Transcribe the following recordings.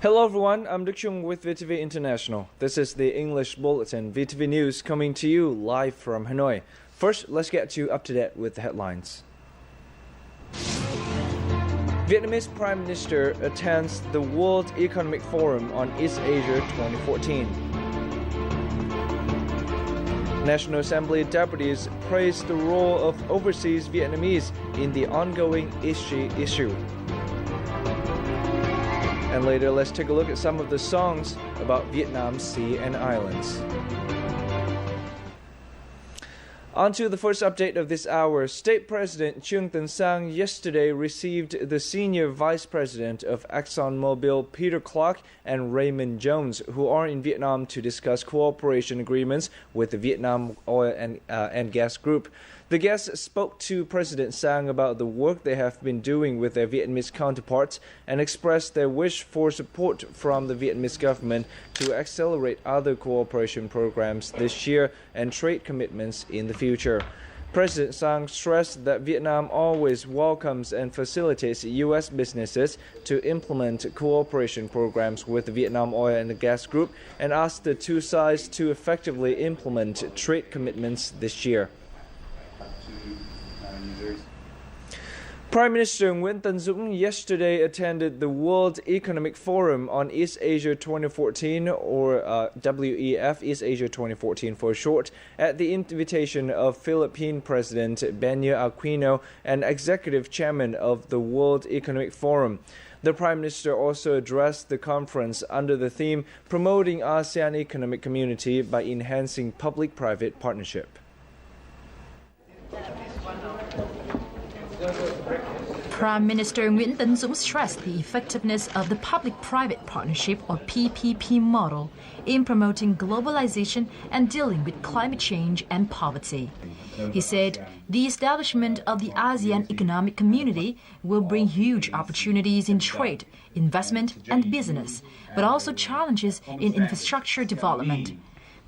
Hello everyone, I'm Đức Trung with VTV International. This is the English Bulletin, VTV News, coming to you live from Hanoi. First, let's get you up to date with the headlines. Vietnamese Prime Minister attends the World Economic Forum on East Asia 2014. National Assembly deputies praised the role of overseas Vietnamese in the ongoing issue. And later, let's take a look at some of the songs about Vietnam's sea and islands. On to the first update of this hour. State President Trương Tấn Sang yesterday received the Senior Vice President of ExxonMobil, Peter Clark, and Raymond Jones, who are in Vietnam to discuss cooperation agreements with the Vietnam Oil and Gas Group. The guests spoke to President Sang about the work they have been doing with their Vietnamese counterparts and expressed their wish for support from the Vietnamese government to accelerate other cooperation programs this year and trade commitments in the future. President Sang stressed that Vietnam always welcomes and facilitates U.S. businesses to implement cooperation programs with the Vietnam Oil and Gas Group and asked the two sides to effectively implement trade commitments this year. Prime Minister Nguyễn Tấn Dũng yesterday attended the World Economic Forum on East Asia 2014, or WEF, East Asia 2014 for short, at the invitation of Philippine President Benigno Aquino and Executive Chairman of the World Economic Forum. The Prime Minister also addressed the conference under the theme Promoting ASEAN Economic Community by Enhancing Public-Private Partnership. Prime Minister Nguyễn Tấn Dũng stressed the effectiveness of the public-private partnership, or PPP model, in promoting globalization and dealing with climate change and poverty. He said the establishment of the ASEAN Economic Community will bring huge opportunities in trade, investment and business, but also challenges in infrastructure development.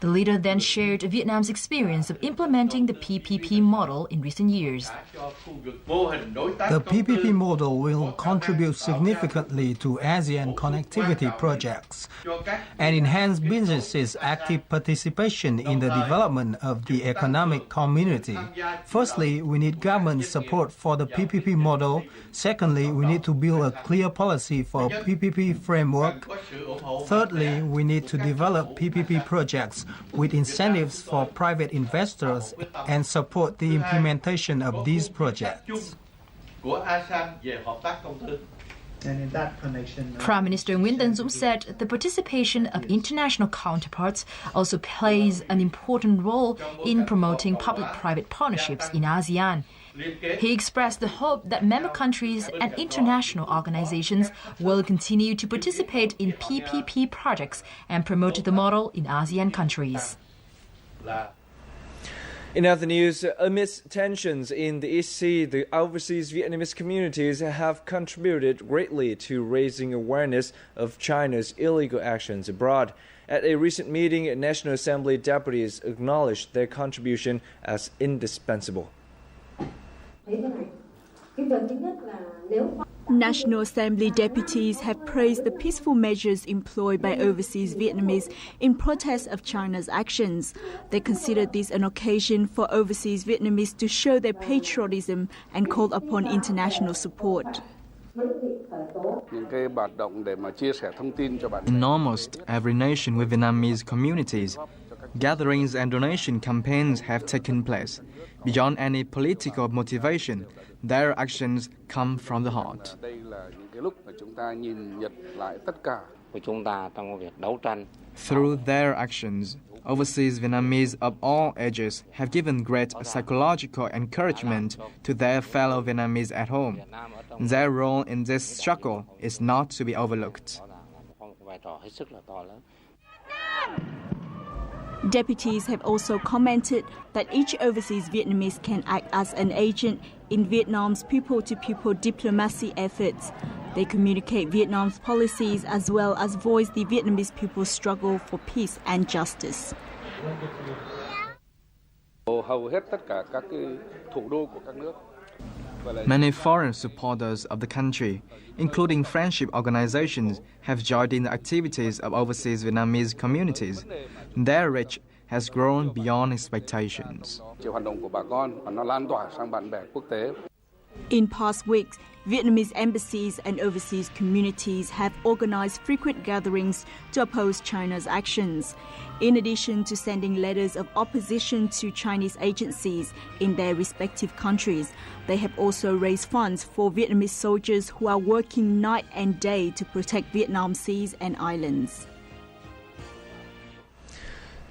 The leader then shared Vietnam's experience of implementing the PPP model in recent years. The PPP model will contribute significantly to ASEAN connectivity projects and enhance businesses' active participation in the development of the economic community. Firstly, we need government support for the PPP model. Secondly, we need to build a clear policy for PPP framework. Thirdly, we need to develop PPP projects with incentives for private investors and support the implementation of these projects. Prime Minister Nguyễn Tấn Dũng said the participation of international counterparts also plays an important role in promoting public-private partnerships in ASEAN. He expressed the hope that member countries and international organizations will continue to participate in PPP projects and promote the model in ASEAN countries. In other news, amidst tensions in the East Sea, the overseas Vietnamese communities have contributed greatly to raising awareness of China's illegal actions abroad. At a recent meeting, National Assembly deputies acknowledged their contribution as indispensable. National Assembly deputies have praised the peaceful measures employed by overseas Vietnamese in protest of China's actions. They considered this an occasion for overseas Vietnamese to show their patriotism and called upon international support. In almost every nation with Vietnamese communities, gatherings and donation campaigns have taken place. Beyond any political motivation, their actions come from the heart. Through their actions, overseas Vietnamese of all ages have given great psychological encouragement to their fellow Vietnamese at home. Their role in this struggle is not to be overlooked. Deputies have also commented that each overseas Vietnamese can act as an agent in Vietnam's people-to-people diplomacy efforts. They communicate Vietnam's policies as well as voice the Vietnamese people's struggle for peace and justice. Many foreign supporters of the country, including friendship organizations, have joined in the activities of overseas Vietnamese communities. Their reach has grown beyond expectations. In past weeks, Vietnamese embassies and overseas communities have organized frequent gatherings to oppose China's actions. In addition to sending letters of opposition to Chinese agencies in their respective countries, they have also raised funds for Vietnamese soldiers who are working night and day to protect Vietnam's seas and islands.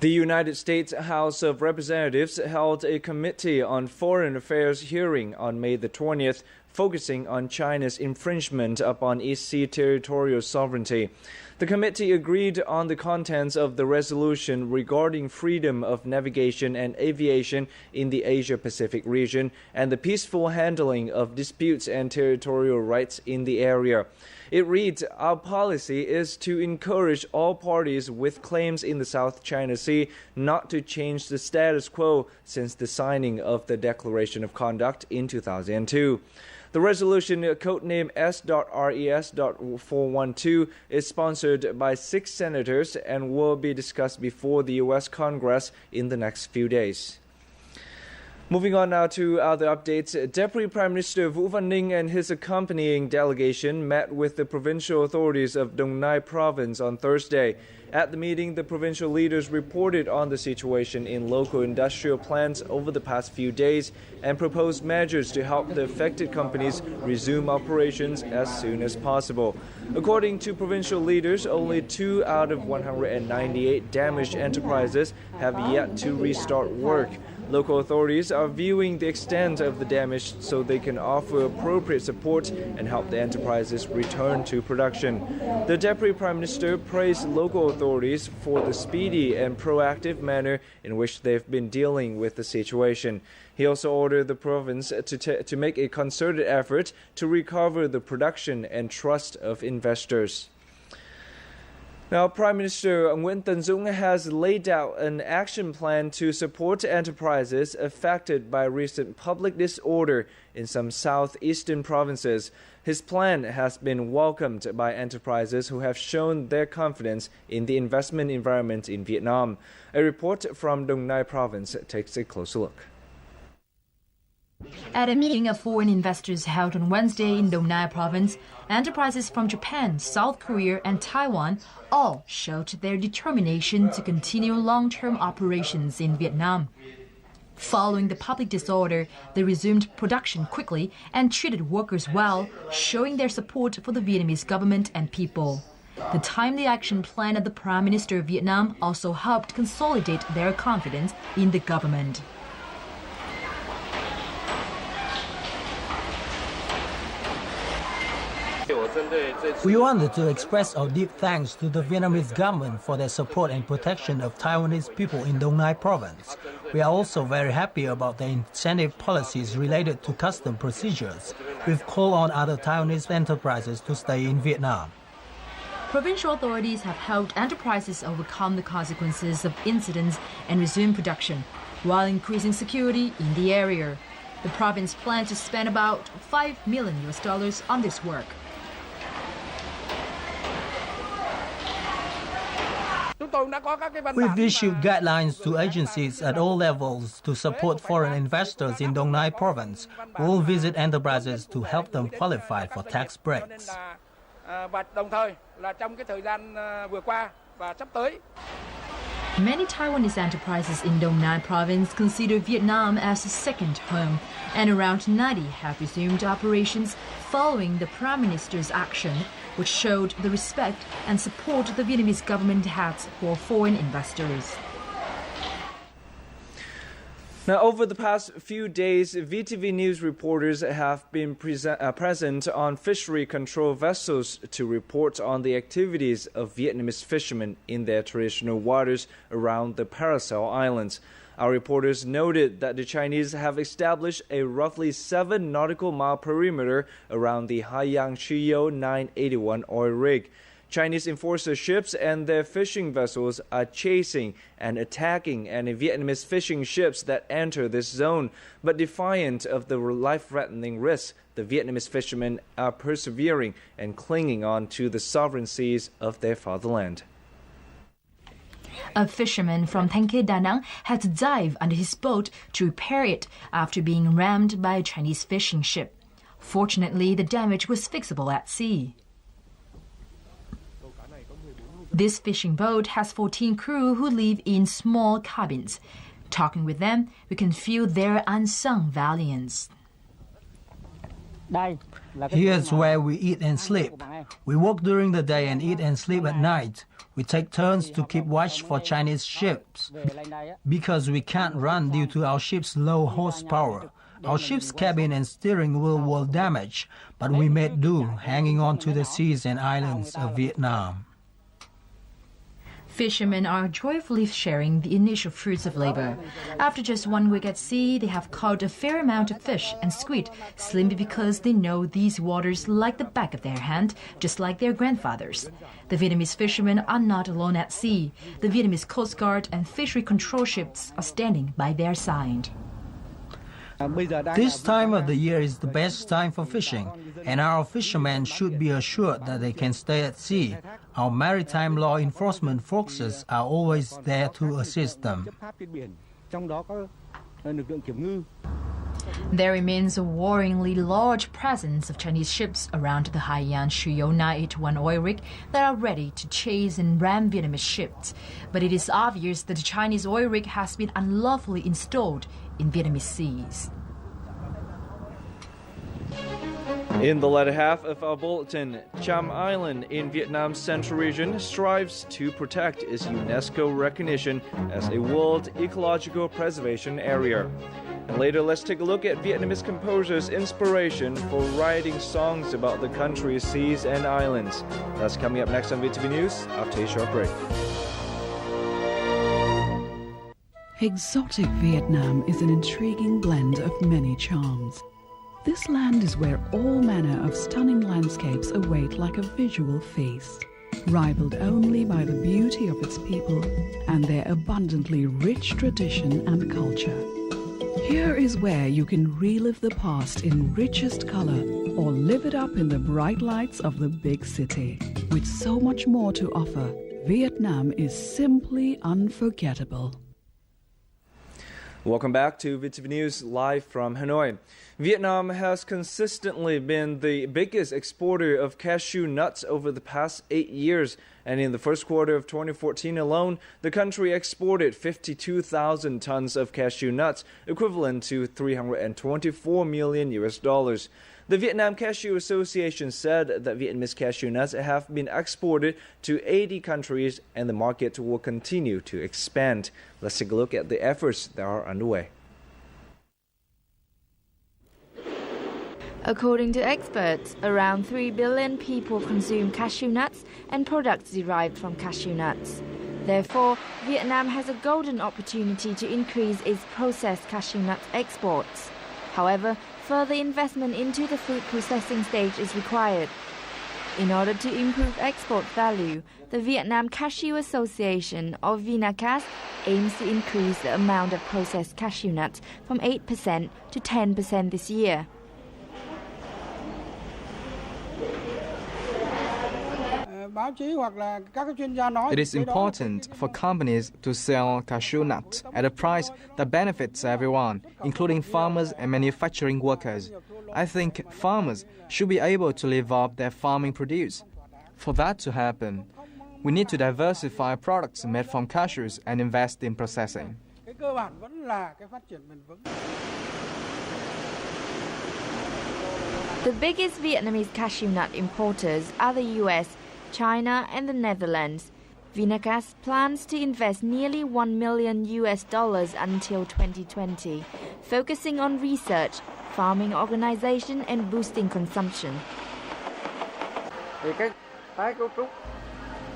The United States House of Representatives held a Committee on Foreign Affairs hearing on May the 20th, focusing on China's infringement upon East Sea territorial sovereignty. The committee agreed on the contents of the resolution regarding freedom of navigation and aviation in the Asia-Pacific region and the peaceful handling of disputes and territorial rights in the area. It reads, "Our policy is to encourage all parties with claims in the South China Sea not to change the status quo since the signing of the Declaration of Conduct in 2002. The resolution, codenamed S.RES.412, is sponsored by 6 senators and will be discussed before the U.S. Congress in the next few days. Moving on now to other updates. Deputy Prime Minister Vũ Văn Ninh and his accompanying delegation met with the provincial authorities of Dong Nai province on Thursday. At the meeting, the provincial leaders reported on the situation in local industrial plants over the past few days and proposed measures to help the affected companies resume operations as soon as possible. According to provincial leaders, only 2 out of 198 damaged enterprises have yet to restart work. Local authorities are viewing the extent of the damage so they can offer appropriate support and help the enterprises return to production. The Deputy Prime Minister praised local authorities for the speedy and proactive manner in which they've been dealing with the situation. He also ordered the province to make a concerted effort to recover the production and trust of investors. Now, Prime Minister Nguyễn Tấn Dũng has laid out an action plan to support enterprises affected by recent public disorder in some southeastern provinces. His plan has been welcomed by enterprises who have shown their confidence in the investment environment in Vietnam. A report from Dong Nai province takes a closer look. At a meeting of foreign investors held on Wednesday in Dong Nai province, enterprises from Japan, South Korea and Taiwan all showed their determination to continue long-term operations in Vietnam. Following the public disorder, they resumed production quickly and treated workers well, showing their support for the Vietnamese government and people. The timely action plan of the Prime Minister of Vietnam also helped consolidate their confidence in the government. We wanted to express our deep thanks to the Vietnamese government for their support and protection of Taiwanese people in Dong Nai province. We are also very happy about the incentive policies related to custom procedures. We've called on other Taiwanese enterprises to stay in Vietnam. Provincial authorities have helped enterprises overcome the consequences of incidents and resume production, while increasing security in the area. The province plans to spend about $5 million on this work. We've issued guidelines to agencies at all levels to support foreign investors in Dong Nai province. We'll visit enterprises to help them qualify for tax breaks. Many Taiwanese enterprises in Dong Nai province consider Vietnam as a second home, and around 90 have resumed operations following the Prime Minister's action, which showed the respect and support the Vietnamese government has for foreign investors. Now, over the past few days, VTV News reporters have been present on fishery control vessels to report on the activities of Vietnamese fishermen in their traditional waters around the Paracel Islands. Our reporters noted that the Chinese have established a roughly 7 nautical mile perimeter around the Haiyang Chiyo 981 oil rig. Chinese enforcer ships and their fishing vessels are chasing and attacking any Vietnamese fishing ships that enter this zone. But defiant of the life-threatening risks, the Vietnamese fishermen are persevering and clinging on to the sovereign seas of their fatherland. A fisherman from Thanh Khê, Da Nang had to dive under his boat to repair it after being rammed by a Chinese fishing ship. Fortunately, the damage was fixable at sea. This fishing boat has 14 crew who live in small cabins. Talking with them, we can feel their unsung valiance. Here's where we eat and sleep. We work during the day and eat and sleep at night. We take turns to keep watch for Chinese ships because we can't run due to our ship's low horsepower. Our ship's cabin and steering wheel were damaged, but we made do, hanging on to the seas and islands of Vietnam. Fishermen are joyfully sharing the initial fruits of labor. After just 1 week at sea, they have caught a fair amount of fish and squid, simply because they know these waters like the back of their hand, just like their grandfathers. The Vietnamese fishermen are not alone at sea. The Vietnamese Coast Guard and fishery control ships are standing by their side. This time of the year is the best time for fishing, and our fishermen should be assured that they can stay at sea. Our maritime law enforcement forces are always there to assist them. There remains a worryingly large presence of Chinese ships around the Haiyan Shuyou 981 oil rig that are ready to chase and ram Vietnamese ships. But it is obvious that the Chinese oil rig has been unlawfully installed in Vietnamese seas. In the latter half of our bulletin, Cham Island in Vietnam's central region strives to protect its UNESCO recognition as a World Ecological Preservation Area. And later, let's take a look at Vietnamese composers' inspiration for writing songs about the country's seas and islands. That's coming up next on VTV News after a short break. Exotic Vietnam is an intriguing blend of many charms. This land is where all manner of stunning landscapes await like a visual feast, rivaled only by the beauty of its people and their abundantly rich tradition and culture. Here is where you can relive the past in richest color or live it up in the bright lights of the big city. With so much more to offer, Vietnam is simply unforgettable. Welcome back to VTV News live from Hanoi. Vietnam has consistently been the biggest exporter of cashew nuts over the past 8 years, and in the first quarter of 2014 alone, the country exported 52,000 tons of cashew nuts, equivalent to $324 million. The Vietnam Cashew Association said that Vietnamese cashew nuts have been exported to 80 countries and the market will continue to expand. Let's take a look at the efforts that are underway. According to experts, around 3 billion people consume cashew nuts and products derived from cashew nuts. Therefore, Vietnam has a golden opportunity to increase its processed cashew nut exports. However, further investment into the food processing stage is required. In order to improve export value, the Vietnam Cashew Association, or Vinacast, aims to increase the amount of processed cashew nuts from 8% to 10% this year. It is important for companies to sell cashew nuts at a price that benefits everyone, including farmers and manufacturing workers. I think farmers should be able to live off their farming produce. For that to happen, we need to diversify products made from cashews and invest in processing. The biggest Vietnamese cashew nut importers are the US, China and the Netherlands. Vinacast plans to invest nearly $1 million until 2020, focusing on research, farming organization and boosting consumption.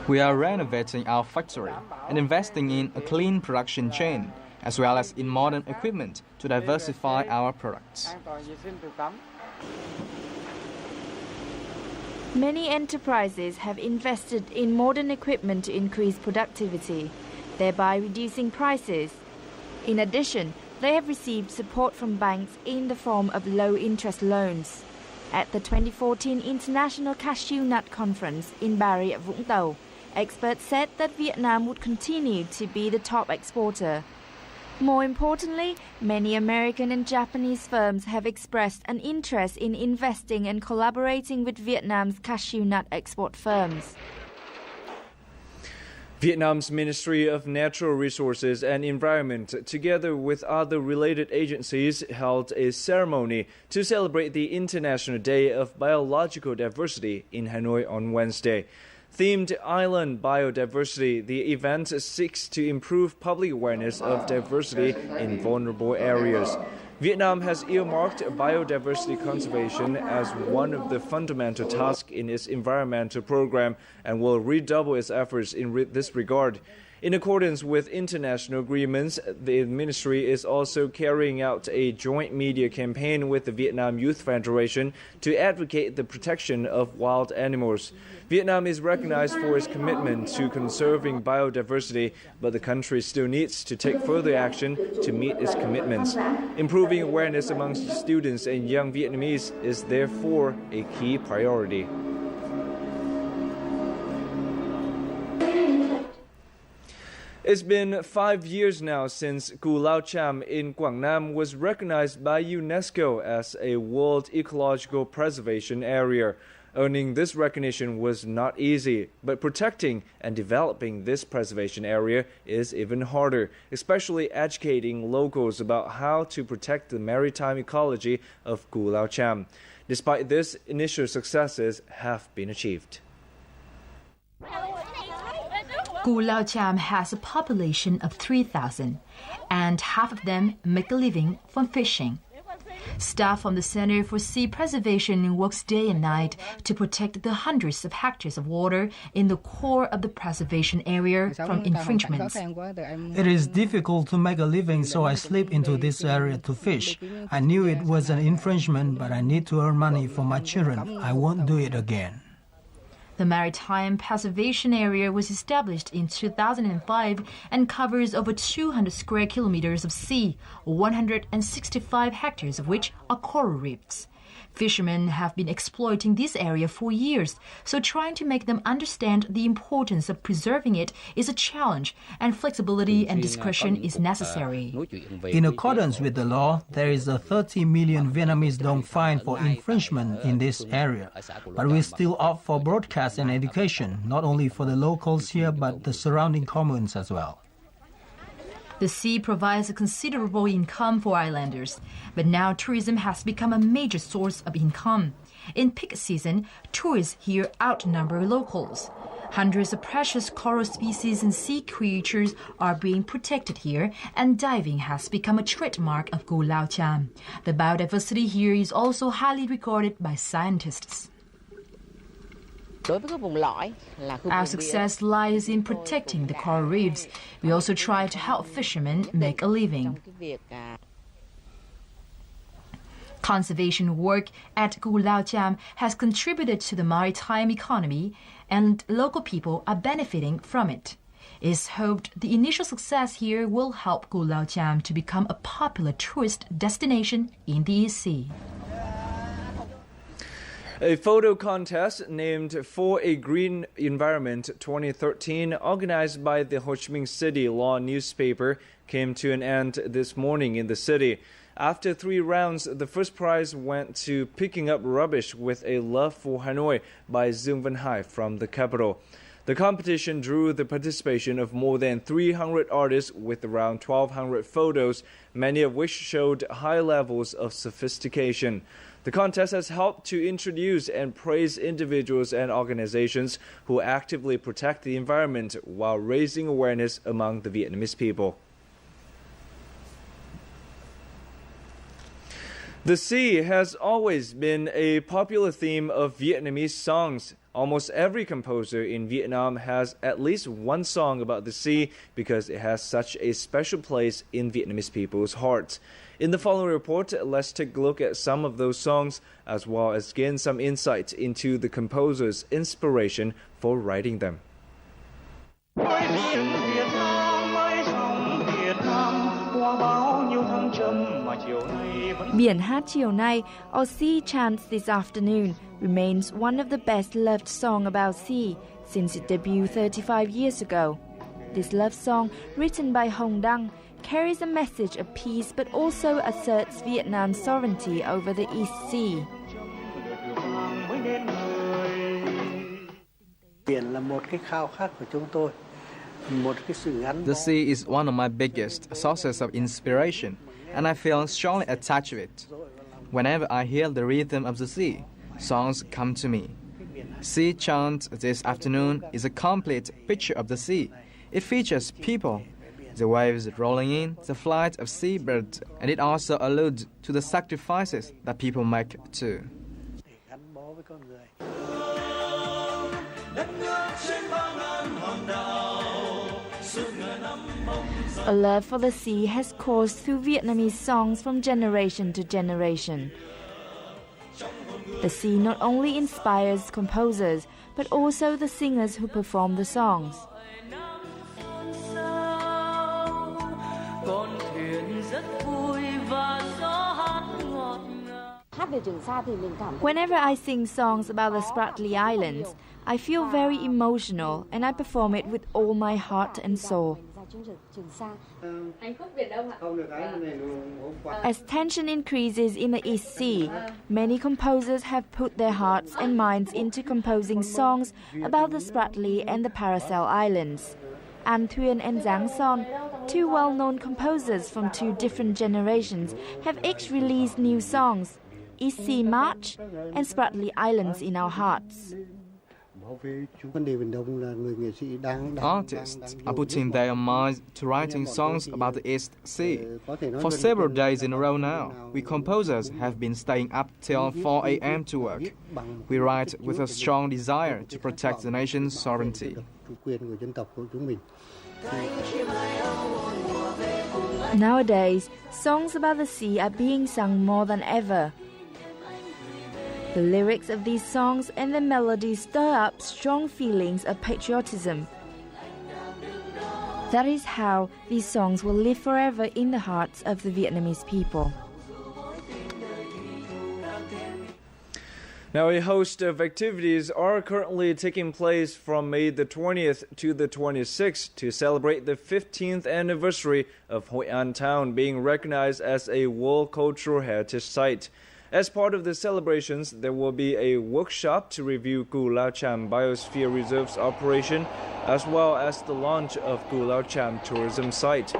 We are renovating our factory and investing in a clean production chain, as well as in modern equipment to diversify our products. Many enterprises have invested in modern equipment to increase productivity, thereby reducing prices. In addition, they have received support from banks in the form of low-interest loans. At the 2014 International Cashew Nut Conference in Bà Rịa Vũng Tàu, experts said that Vietnam would continue to be the top exporter. More importantly, many American and Japanese firms have expressed an interest in investing and collaborating with Vietnam's cashew nut export firms. Vietnam's Ministry of Natural Resources and Environment, together with other related agencies, held a ceremony to celebrate the International Day of Biological Diversity in Hanoi on Wednesday. Themed Island Biodiversity, the event seeks to improve public awareness of diversity in vulnerable areas. Vietnam has earmarked biodiversity conservation as one of the fundamental tasks in its environmental program and will redouble its efforts in this regard. In accordance with international agreements, the ministry is also carrying out a joint media campaign with the Vietnam Youth Federation to advocate the protection of wild animals. Vietnam is recognized for its commitment to conserving biodiversity, but the country still needs to take further action to meet its commitments. Improving awareness among students and young Vietnamese is therefore a key priority. It's been 5 years now since Cù Lao Chàm in Quảng Nam was recognized by UNESCO as a World Ecological Preservation Area. Earning this recognition was not easy, but protecting and developing this preservation area is even harder, especially educating locals about how to protect the maritime ecology of Cù Lao Chàm. Despite this, initial successes have been achieved. Cù Lao Chàm has a population of 3,000, and half of them make a living from fishing. Staff from the Center for Sea Preservation works day and night to protect the hundreds of hectares of water in the core of the preservation area from infringements. It is difficult to make a living, so I slip into this area to fish. I knew it was an infringement, but I need to earn money for my children. I won't do it again. The Maritime Preservation Area was established in 2005 and covers over 200 square kilometers of sea, 165 hectares of which are coral reefs. Fishermen have been exploiting this area for years, so trying to make them understand the importance of preserving it is a challenge, and flexibility and discretion is necessary. In accordance with the law, there is a 30 million Vietnamese dong fine for infringement in this area. But we still opt for broadcast and education, not only for the locals here, but the surrounding communes as well. The sea provides a considerable income for islanders, but now tourism has become a major source of income. In peak season, tourists here outnumber locals. Hundreds of precious coral species and sea creatures are being protected here, and diving has become a trademark of Cù Lao Chàm. The biodiversity here is also highly regarded by scientists. Our success lies in protecting the coral reefs. We also try to help fishermen make a living. Conservation work at Cù Lao Chàm has contributed to the maritime economy, and local people are benefiting from it. It is hoped the initial success here will help Cù Lao Chàm to become a popular tourist destination in the sea. A photo contest named For a Green Environment 2013, organized by the Ho Chi Minh City Law newspaper, came to an end this morning in the city. After 3 rounds, the first prize went to Picking Up Rubbish with a Love for Hanoi by Dương Văn Hải from the capital. The competition drew the participation of more than 300 artists with around 1,200 photos, many of which showed high levels of sophistication. The contest has helped to introduce and praise individuals and organizations who actively protect the environment while raising awareness among the Vietnamese people. The sea has always been a popular theme of Vietnamese songs. Almost every composer in Vietnam has at least one song about the sea because it has such a special place in Vietnamese people's hearts. In the following report, let's take a look at some of those songs as well as gain some insight into the composer's inspiration for writing them. Biển hát chiều nay, or Sea Chants This Afternoon, remains one of the best-loved songs about sea since its debut 35 years ago. This love song, written by Hồng Đăng, carries a message of peace but also asserts Vietnam's sovereignty over the East Sea. The sea is one of my biggest sources of inspiration, and I feel strongly attached to it. Whenever I hear the rhythm of the sea, songs come to me. Sea Chant This Afternoon is a complete picture of the sea. It features people, the waves rolling in, the flight of seabirds, and it also alludes to the sacrifices that people make too. A love for the sea has coursed through Vietnamese songs from generation to generation. The sea not only inspires composers, but also the singers who perform the songs. Whenever I sing songs about the Spratly Islands, I feel very emotional and I perform it with all my heart and soul. As tension increases in the East Sea, many composers have put their hearts and minds into composing songs about the Spratly and the Paracel Islands. An Thuyen and Giang Son, two well-known composers from two different generations, have each released new songs, East Sea March and Spratly Islands in Our Hearts. Artists are putting their minds to writing songs about the East Sea. For several days in a row now, we composers have been staying up till 4 a.m. to work. We write with a strong desire to protect the nation's sovereignty. Nowadays, songs about the sea are being sung more than ever. The lyrics of these songs and the melodies stir up strong feelings of patriotism. That is how these songs will live forever in the hearts of the Vietnamese people. Now, a host of activities are currently taking place from May the 20th to the 26th to celebrate the 15th anniversary of Hội An Town being recognized as a World Cultural Heritage Site. As part of the celebrations, there will be a workshop to review Cù Lao Chàm Biosphere Reserve's operation, as well as the launch of Cù Lao Chàm Tourism Site.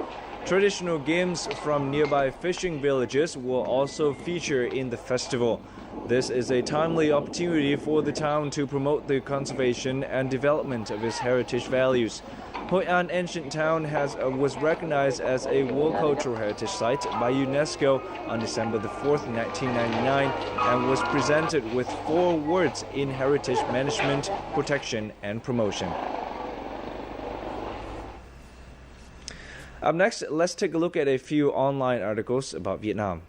Traditional games from nearby fishing villages will also feature in the festival. This is a timely opportunity for the town to promote the conservation and development of its heritage values. Hội An Ancient Town was recognized as a World Cultural Heritage Site by UNESCO on December the 4th, 1999, and was presented with 4 awards in heritage management, protection, and promotion. Up next, let's take a look at a few online articles about Vietnam.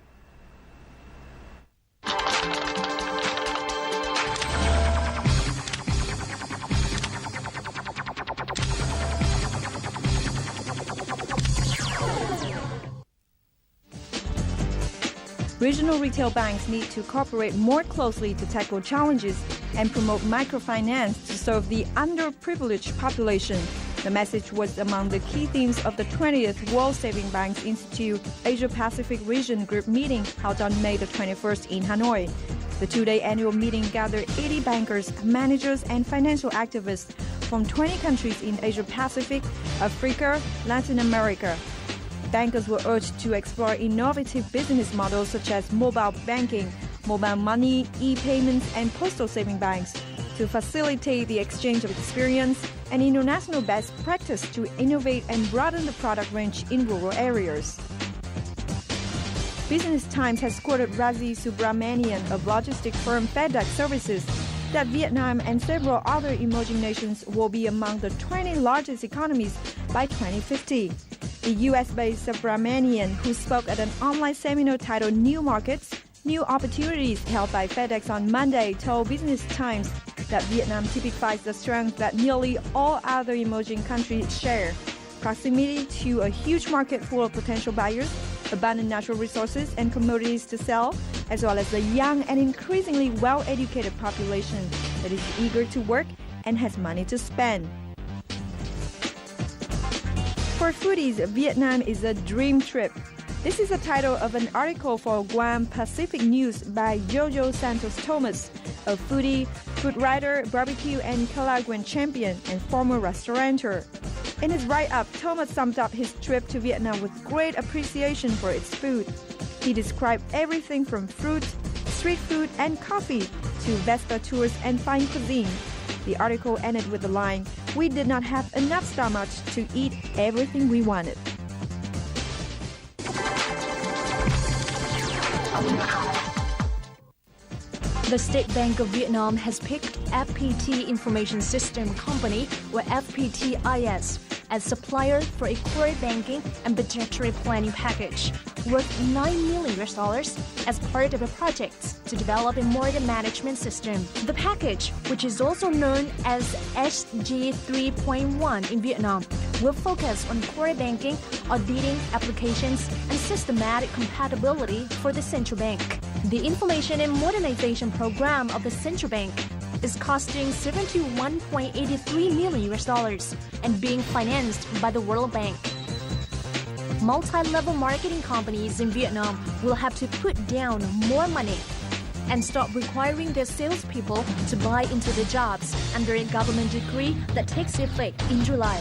Regional retail banks need to cooperate more closely to tackle challenges and promote microfinance to serve the underprivileged population. The message was among the key themes of the 20th World Saving Banks Institute Asia-Pacific Region Group meeting held on May the 21st in Hanoi. The 2-day annual meeting gathered 80 bankers, managers, and financial activists from 20 countries in Asia-Pacific, Africa, Latin America. Bankers were urged to explore innovative business models such as mobile banking, mobile money, e-payments, and postal saving banks to facilitate the exchange of experience and international best practice to innovate and broaden the product range in rural areas. Business Times has quoted Razi Subramanian of logistic firm FedEx Services that Vietnam and several other emerging nations will be among the 20 largest economies by 2050. The US-based Subramanian, who spoke at an online seminar titled New Markets, New Opportunities held by FedEx on Monday, told Business Times that Vietnam typifies the strength that nearly all other emerging countries share: proximity to a huge market full of potential buyers, abundant natural resources and commodities to sell, as well as a young and increasingly well-educated population that is eager to work and has money to spend. For foodies, Vietnam is a dream trip. This is the title of an article for Guam Pacific News by Jojo Santos Thomas, a foodie, food writer, barbecue and Calaguan champion, and former restaurateur. In his write-up, Thomas summed up his trip to Vietnam with great appreciation for its food. He described everything from fruit, street food, and coffee to Vespa tours and fine cuisine. The article ended with the line, "We did not have enough stomachs to eat everything we wanted." The State Bank of Vietnam has picked FPT Information System Company, or FPTIS, as supplier for a core banking and budgetary planning package worth $9 million as part of a project to develop a modern management system. The package, which is also known as SG 3.1 in Vietnam, will focus on core banking, auditing applications, and systematic compatibility for the central bank. The Information and Modernization Program of the Central Bank is costing $71.83 million and being financed by the World Bank. Multi-level marketing companies in Vietnam will have to put down more money and stop requiring their salespeople to buy into the jobs under a government decree that takes effect in July.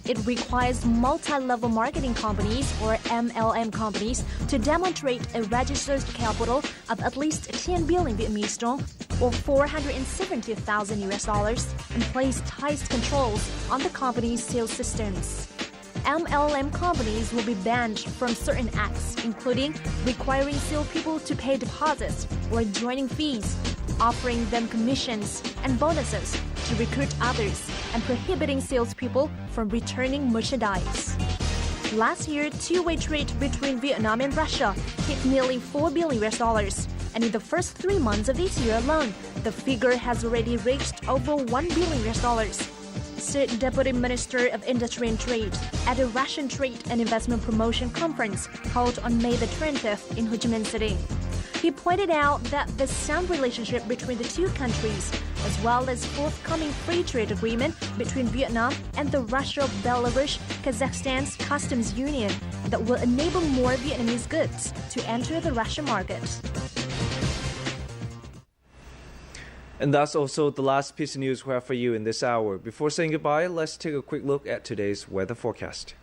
It requires multi-level marketing companies, or MLM companies, to demonstrate a registered capital of at least 10 billion Vietnamese dong, or $470,000, and place tight controls on the company's sales systems. MLM companies will be banned from certain acts, including requiring salespeople to pay deposits or joining fees, offering them commissions and bonuses to recruit others, and prohibiting salespeople from returning merchandise. Last year, two-way trade between Vietnam and Russia hit nearly $4 billion, and in the first 3 months of this year alone, the figure has already reached over $1 billion, said Deputy Minister of Industry and Trade at a Russian Trade and Investment Promotion Conference held on May the 20th in Ho Chi Minh City. He pointed out that the sound relationship between the two countries, as well as forthcoming free trade agreement between Vietnam and the Russia-Belarus-Kazakhstan's customs union that will enable more Vietnamese goods to enter the Russian market. And that's also the last piece of news we have for you in this hour. Before saying goodbye, let's take a quick look at today's weather forecast.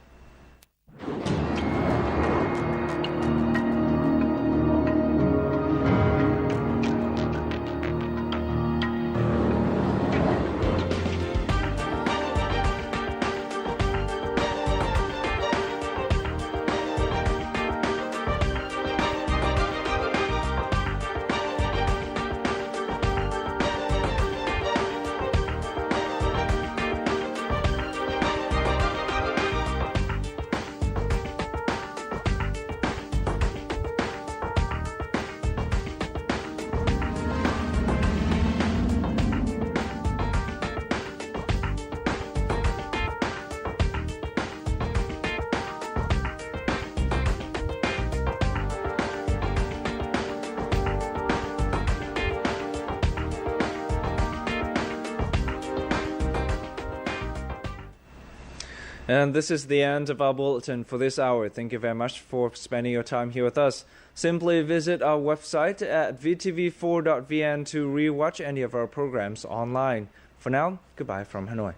And this is the end of our bulletin for this hour. Thank you very much for spending your time here with us. Simply visit our website at vtv4.vn to rewatch any of our programs online. For now, goodbye from Hanoi.